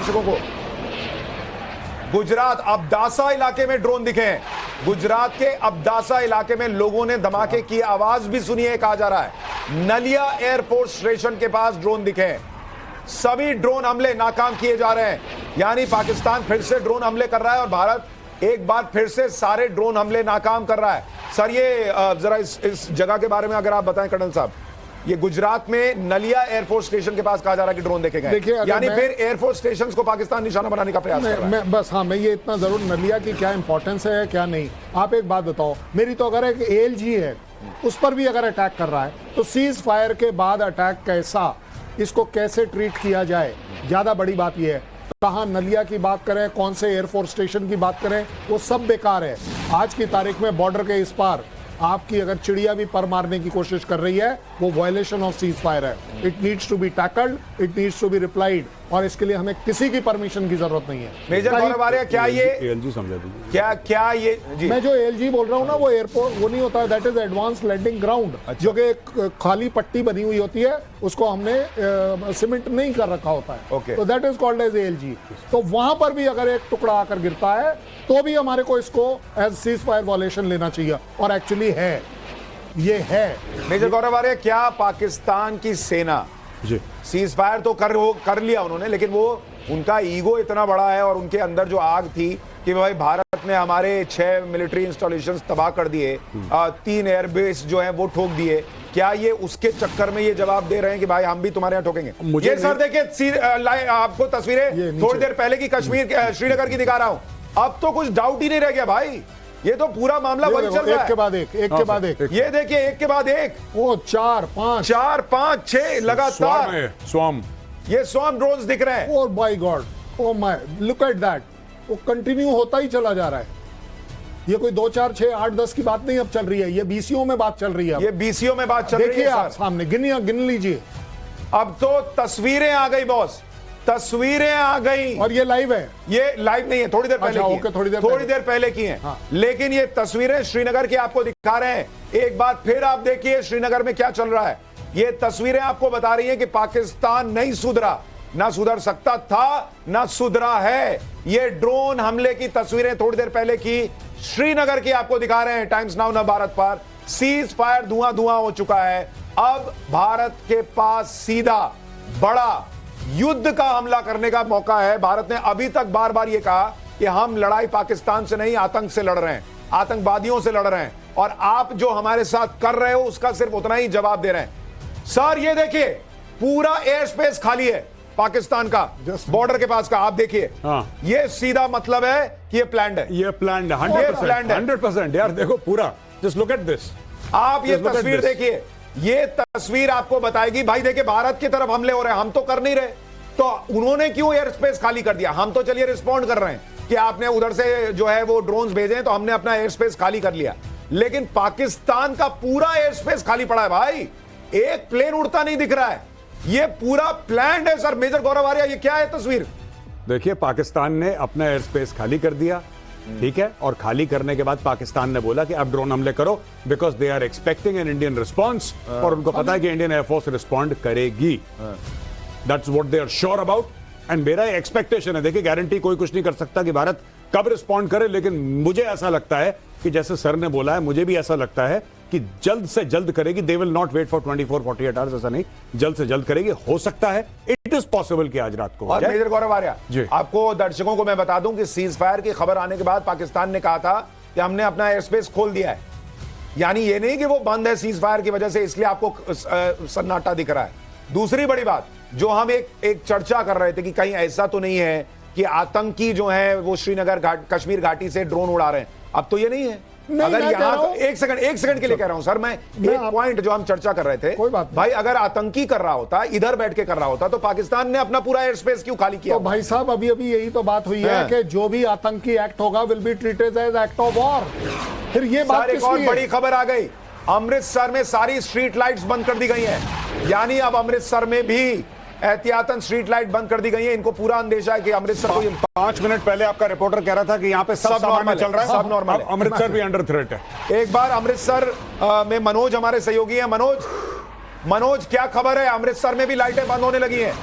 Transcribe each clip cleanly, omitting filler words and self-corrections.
दर्शकों को, गुजरात अब्दासा इलाके में ड्रोन दिखे हैं। गुजरात के अब्दासा इलाके में लोगों ने धमाके की आवाज भी सुनी है, कहा जा रहा है। नलिया एयरफोर्स स्टेशन के पास ड्रोन दिखे हैं। सभी ड्रोन हमले नाकाम किए जा रहे हैं, यानी पाकिस्तान फिर से ड्रोन हमले कर रहा है और भारत एक बार फिर से सारे ड्रोन हमले नाकाम कर रहा है। सर ये जरा इस जगह के बारे में अगर आप बताएं कर्नल साहब। ये गुजरात में नलिया एयरफोर्स स्टेशन के पास कहा जा रहा है कि ड्रोन देखे गए, यानी फिर एयरफोर्स स्टेशंस को पाकिस्तान निशाना बनाने का प्रयास कर रहा है। बस हाँ, मैं ये इतना जरूर, नलिया की क्या इंपॉर्टेंस है क्या नहीं, आप एक बात बताओ मेरी। तो अगर एक ALG है उस पर भी अगर अटैक कर रहा है तो सीज फायर के बाद अटैक कैसा, इसको कैसे ट्रीट किया जाए, ज्यादा बड़ी बात यह है। कहाँ नलिया की बात करें, कौन से एयरफोर्स स्टेशन की बात करें, वो सब बेकार है। आज की तारीख में बॉर्डर के इस पार आपकी अगर चिड़िया भी पर मारने की कोशिश कर रही है, वो वायलेशन ऑफ सीज फायर है। It needs to be tackled, it needs to be replied, और इसके लिए हमें किसी की परमिशन की जरूरत नहीं है। मेजर गौरव आर्या, क्या ये ALG समझा दीजिए, क्या ये जी? मैं जो ALG बोल रहा हूँ ना, वो एयरपोर्ट वो नहीं होता है, that is advance landing ground. जो कि एक खाली पट्टी बनी हुई होती है, उसको हमने सीमेंट नहीं कर रखा होता है, तो that is called as ALG। तो वहां पर भी अगर एक टुकड़ा आकर गिरता है तो भी हमारे को इसको एज सीज फायर वायलेशन लेना चाहिए, और एक्चुअली है, ये है। मेजर गौरव आर्या, क्या पाकिस्तान की सेना जी सीज फायर तो कर लिया उन्होंने, लेकिन वो उनका ईगो इतना बड़ा है और उनके अंदर जो आग थी कि भाई भारत ने हमारे 6 मिलिट्री इंस्टॉलेशंस तबाह कर दिए, 3 एयरबेस जो है वो ठोक दिए, क्या ये उसके चक्कर में ये जवाब दे रहे हैं कि भाई हम भी तुम्हारे यहाँ ठोकेंगे? ये सर देखिए, आपको तस्वीरें थोड़ी देर पहले की कश्मीर श्रीनगर की दिखा रहा हूं। अब तो कुछ डाउट ही नहीं रह गया भाई, ये तो पूरा मामला वही चल रहा है, एक के बाद एक, एक के बाद एक। ये देखिए, एक के बाद एक, वो 4 5 6 लगातार स्वाम, ये स्वाम ड्रोन्स दिख रहे हैं। Oh my God, oh my, look at that, वो कंटिन्यू होता ही चला जा रहा है। ये कोई 2 4 6 8 10 की बात नहीं अब चल रही है, ये BCO में बात चल रही है। ये BCO में बात चल रही है। देखिए आप सामने गिन लीजिए। अब तो तस्वीरें आ गई बॉस, तस्वीरें आ गई, और ये लाइव है। ये लाइव नहीं है, थोड़ी देर पहले की, थोड़ी देर पहले की है। हाँ। लेकिन ये तस्वीरें श्रीनगर की आपको दिखा रहे हैं। एक बार फिर आप देखिए श्रीनगर में क्या चल रहा है। ये तस्वीरें आपको बता रही हैं कि पाकिस्तान नहीं सुधरा, ना सुधर सकता था, ना सुधरा है। ये ड्रोन हमले की तस्वीरें थोड़ी देर पहले की श्रीनगर की आपको दिखा रहे हैं टाइम्स नाउ ना भारत पर। सीज फायर धुआं धुआं हो चुका है। अब भारत के पास सीधा बड़ा युद्ध का हमला करने का मौका है। भारत ने अभी तक बार बार यह कहा कि हम लड़ाई पाकिस्तान से नहीं, आतंक से लड़ रहे हैं, आतंकवादियों से लड़ रहे हैं, और आप जो हमारे साथ कर रहे हो उसका सिर्फ उतना ही जवाब दे रहे हैं। सर ये देखिए, पूरा एयर स्पेस खाली है पाकिस्तान का, बॉर्डर के पास का। आप देखिए, ये सीधा मतलब है कि ये प्लान्ड है, ये प्लान्ड है 100% यार। देखो पूरा, जस्ट लुक एट दिस। आप ये तस्वीर देखिए, ये तस्वीर आपको बताएगी भाई देखिए भारत की तरफ हमले हो रहे हैं, हम तो कर नहीं रहे, तो उन्होंने क्यों एयर स्पेस खाली कर दिया? हम तो चलिए रिस्पॉन्ड कर रहे हैं कि आपने उधर से जो है वो ड्रोन्स भेजे तो हमने अपना एयर स्पेस खाली कर लिया, लेकिन पाकिस्तान का पूरा एयर स्पेस खाली पड़ा है भाई। एक प्लेन उड़ता नहीं दिख रहा है, ये पूरा प्लान्ड है सर। मेजर गौरव आर्या, ये क्या है तस्वीर? देखिए, पाकिस्तान ने अपना एयर स्पेस खाली कर दिया, ठीक है, और खाली करने के बाद पाकिस्तान ने बोला कि अब ड्रोन हमले करो, because they are expecting an Indian response, और उनको पता है कि इंडियन एयरफोर्स रिस्पॉन्ड करेगी। That's what they are sure about, and मेरा एक्सपेक्टेशन है, देखिए गारंटी कोई कुछ नहीं कर सकता कि भारत कब रिस्पॉन्ड करे, लेकिन मुझे ऐसा लगता है कि जैसे सर ने बोला है, मुझे भी ऐसा लगता है कि जल्द से जल्द करेगी। They will not wait for 24-48 hours, ऐसा नहीं, जल्द से जल्द करेगी। हो सकता है, इट इज पॉसिबल कि आज रात को। और मेजर गौरव आर्या, आपको दर्शकों को मैं बता दूं कि सीज फायर की खबर आने के बाद पाकिस्तान ने कहा था कि हमने अपना एयर स्पेस खोल दिया है, यानी ये नहीं कि वो बंद है सीज फायर की वजह से इसलिए आपको सन्नाटा दिख रहा है। दूसरी बड़ी बात जो हम एक चर्चा कर रहे थे कि कहीं ऐसा तो नहीं है कि आतंकी जो है वो श्रीनगर कश्मीर घाटी से ड्रोन उड़ा रहे हैं, अब तो ये नहीं है। अगर यहां तो एक सेकंड के लिए कह रहा हूं सर, मैं एक पॉइंट जो हम चर्चा कर रहे थे, कोई बात भाई अगर आतंकी कर रहा होता, इधर बैठ के कर रहा होता, तो पाकिस्तान ने अपना पूरा एयर स्पेस क्यों खाली किया? तो भाई साहब अभी यही तो बात हुई है कि जो भी आतंकी एक्ट होगा will be treated as act of war. फिर ये बात एक और बड़ी खबर आ गई, अमृतसर में सारी स्ट्रीट लाइट्स बंद कर दी गई हैं, यानी अब अमृतसर में भी एहतियातन स्ट्रीट लाइट बंद कर दी गई है। इनको पूरा अंदेशा है कि अमृतसर को 5 मिनट पहले आपका रिपोर्टर कह रहा था कि यहाँ पे सब नॉर्मल चल रहा है, सब नॉर्मल है। अमृतसर भी अंडर थ्रेट है। एक बार अमृतसर में मनोज हमारे सहयोगी हैं। मनोज क्या खबर है? अमृतसर में भी लाइटें बंद होने लगी हैं।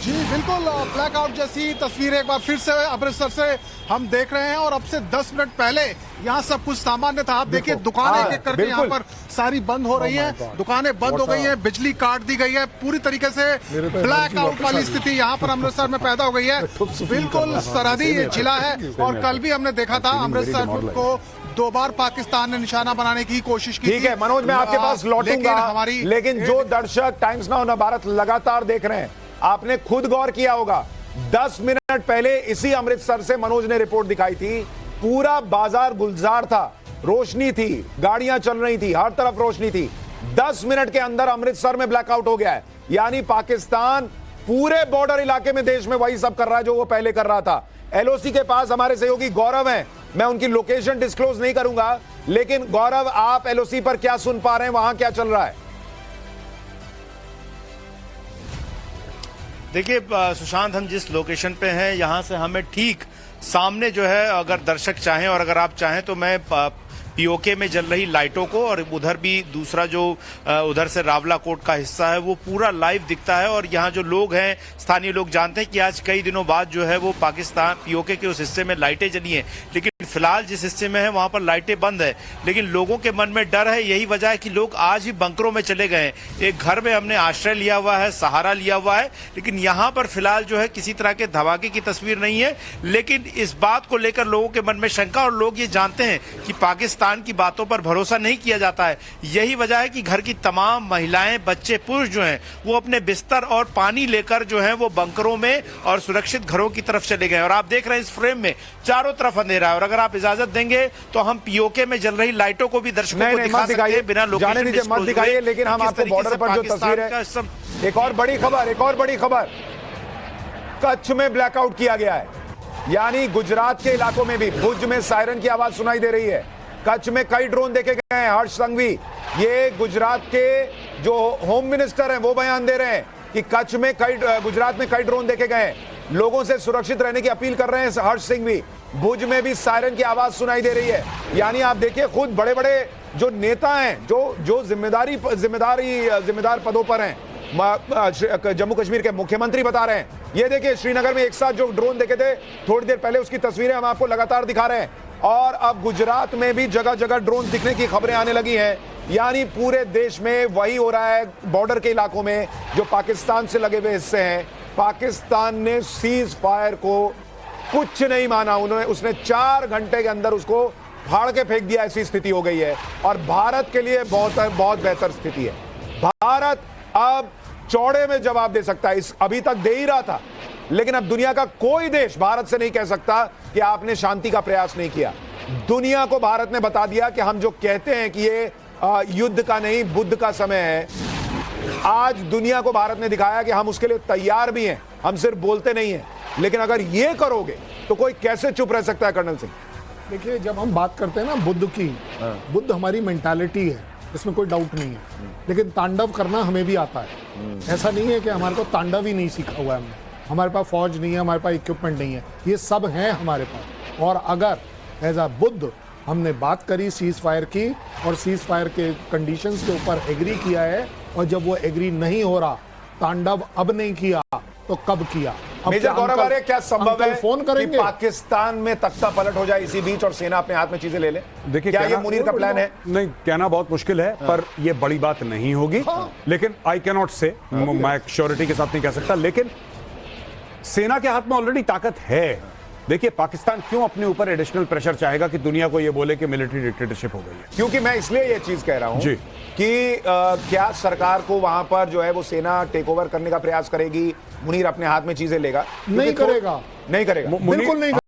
जी बिल्कुल, ब्लैकआउट जैसी तस्वीर एक बार फिर से अमृतसर से हम देख रहे हैं और अब से 10 मिनट पहले यहाँ सब कुछ सामान्य था। आप देखिए दुकानें एक एक करके यहाँ पर सारी बंद हो रही हैं, दुकानें बंद हो गई हैं, बिजली काट दी गई है, पूरी तरीके से ब्लैकआउट वाली स्थिति यहाँ पर अमृतसर में पैदा हो गई है। बिल्कुल सरहदी ये जिला है और कल भी हमने देखा था अमृतसर को 2 बार पाकिस्तान ने निशाना बनाने की कोशिश की। ठीक है मनोज, मैं आपके पास लौटूंगा, लेकिन जो दर्शक टाइम्स नाउ नवभारत लगातार देख रहे हैं, आपने खुद गौर किया होगा 10 मिनट पहले इसी अमृतसर से मनोज ने रिपोर्ट दिखाई थी, पूरा बाजार गुलजार था, रोशनी थी, गाड़ियां चल रही थी, हर तरफ रोशनी थी। 10 मिनट के अंदर अमृतसर में ब्लैकआउट हो गया है। यानी पाकिस्तान पूरे बॉर्डर इलाके में देश में वही सब कर रहा है जो वो पहले कर रहा था। एलओसी के पास हमारे सहयोगी गौरव हैं, मैं उनकी लोकेशन डिस्क्लोज नहीं करूंगा, लेकिन गौरव आप एलओसी पर क्या सुन पा रहे हैं, वहां क्या चल रहा है? देखिए सुशांत, हम जिस लोकेशन पे हैं यहाँ से हमें ठीक सामने जो है, अगर दर्शक चाहें और अगर आप चाहें तो मैं पीओके में जल रही लाइटों को और उधर भी दूसरा जो उधर से रावला कोट का हिस्सा है वो पूरा लाइव दिखता है। और यहाँ जो लोग हैं, स्थानीय लोग जानते हैं कि आज कई दिनों बाद जो है वो पाकिस्तान पीओके के उस हिस्से में लाइटें जली हैं, लेकिन फिलहाल जिस हिस्से में है वहां पर लाइटें बंद है। लेकिन लोगों के मन में डर है, यही वजह है कि लोग आज ही बंकरों में चले गए। एक घर में हमने आश्रय लिया हुआ है, सहारा लिया हुआ है, लेकिन यहाँ पर फिलहाल जो है किसी तरह के धमाके की तस्वीर नहीं है। लेकिन इस बात को लेकर लोगों के मन में शंका, और लोग ये जानते हैं कि पाकिस्तान की बातों पर भरोसा नहीं किया जाता है। यही वजह है कि घर की तमाम महिलाएं, बच्चे, पुरुष जो हैं वो अपने बिस्तर और पानी लेकर जो है वो बंकरों में और सुरक्षित घरों की तरफ चले गए। और आप देख रहे हैं इस फ्रेम में चारों तरफ अंधेरा है, और अगर आप इजाजत देंगे तो हम पीओके में जल रही लाइटों को भी दर्शकों को दिखा सकते हैं बिना जाने दीजिए, मत दिखाइए, लेकिन हम आपको बॉर्डर पर जो तस्वीर है, एक और बड़ी खबर, कच्छ में ब्लैकआउट किया गया है। यानी गुजरात के इलाकों में भी भुज में सायरन की आवाज सुनाई दे रही है। कच्छ में कई ड्रोन देखे गए हैं। हर्ष संघवी, ये गुजरात के जो होम मिनिस्टर हैं, वो बयान दे रहे हैं कि कच्छ में गुजरात में कई ड्रोन देखे गए हैं। लोगों से सुरक्षित रहने की अपील कर रहे हैं हर्ष सिंघवी। भुज में भी सायरन की आवाज सुनाई दे रही है। यानी आप देखिए, खुद बड़े बड़े जो नेता हैं, जो जिम्मेदार पदों पर हैं, जम्मू कश्मीर के मुख्यमंत्री बता रहे हैं। ये देखिए, श्रीनगर में एक साथ जो ड्रोन देखे थे थोड़ी देर पहले, उसकी तस्वीरें हम आपको लगातार दिखा रहे हैं। और अब गुजरात में भी जगह जगह ड्रोन दिखने की खबरें आने लगी हैं। यानी पूरे देश में वही हो रहा है। बॉर्डर के इलाकों में जो पाकिस्तान से लगे हुए हिस्से हैं, पाकिस्तान ने सीज फायर को कुछ नहीं माना। उसने 4 घंटे के अंदर उसको फाड़ के फेंक दिया। ऐसी स्थिति हो गई है और भारत के लिए बहुत बेहतर स्थिति है। भारत अब चौड़े में जवाब दे सकता है। अभी तक दे ही रहा था, लेकिन अब दुनिया का कोई देश भारत से नहीं कह सकता कि आपने शांति का प्रयास नहीं किया। दुनिया को भारत ने बता दिया कि हम जो कहते हैं कि ये युद्ध का नहीं, बुद्ध का समय है, आज दुनिया को भारत ने दिखाया कि हम उसके लिए तैयार भी हैं। हम सिर्फ बोलते नहीं हैं। लेकिन अगर ये करोगे तो कोई कैसे चुप रह सकता है? कर्नल सिंह, देखिए, जब हम बात करते हैं ना बुद्ध की, बुद्ध हमारी मेंटालिटी है, इसमें कोई डाउट नहीं है। लेकिन तांडव करना हमें भी आता है। ऐसा नहीं है कि हमारे को तांडव ही नहीं सीखा हुआ है हमने। हमारे पास फौज नहीं है, हमारे पास इक्विपमेंट नहीं है, ये सब है हमारे पास। और अगर एज अ बुद्ध हमने बात करी सीज फायर की और सीज फायर के कंडीशंस के ऊपर एग्री किया है, और जब वो एग्री नहीं हो रहा, तांडव अब नहीं किया तो कब किया? मेजर गौरव आर्य, क्या संभव है फोन करेंगे कि पाकिस्तान में तख्ता पलट हो जाए इसी बीच और सेना अपने हाथ में चीजें ले ले? देखिए, क्या ये मुनीर का प्लान है? नहीं, कहना बहुत मुश्किल है, पर ये बड़ी बात नहीं होगी। लेकिन आई कैन नॉट से, मैं श्योरिटी के साथ नहीं कह सकता, लेकिन सेना के हाथ में ऑलरेडी ताकत है। देखिए, पाकिस्तान क्यों अपने ऊपर एडिशनल प्रेशर चाहेगा कि दुनिया को यह बोले कि मिलिट्री डिक्टेटरशिप हो गई है? क्योंकि मैं इसलिए ये चीज कह रहा हूं जी कि क्या सरकार को वहां पर जो है वो सेना टेक ओवर करने का प्रयास करेगी? मुनीर अपने हाथ में चीजें लेगा? नहीं करेगा, नहीं करेगा, बिल्कुल नहीं।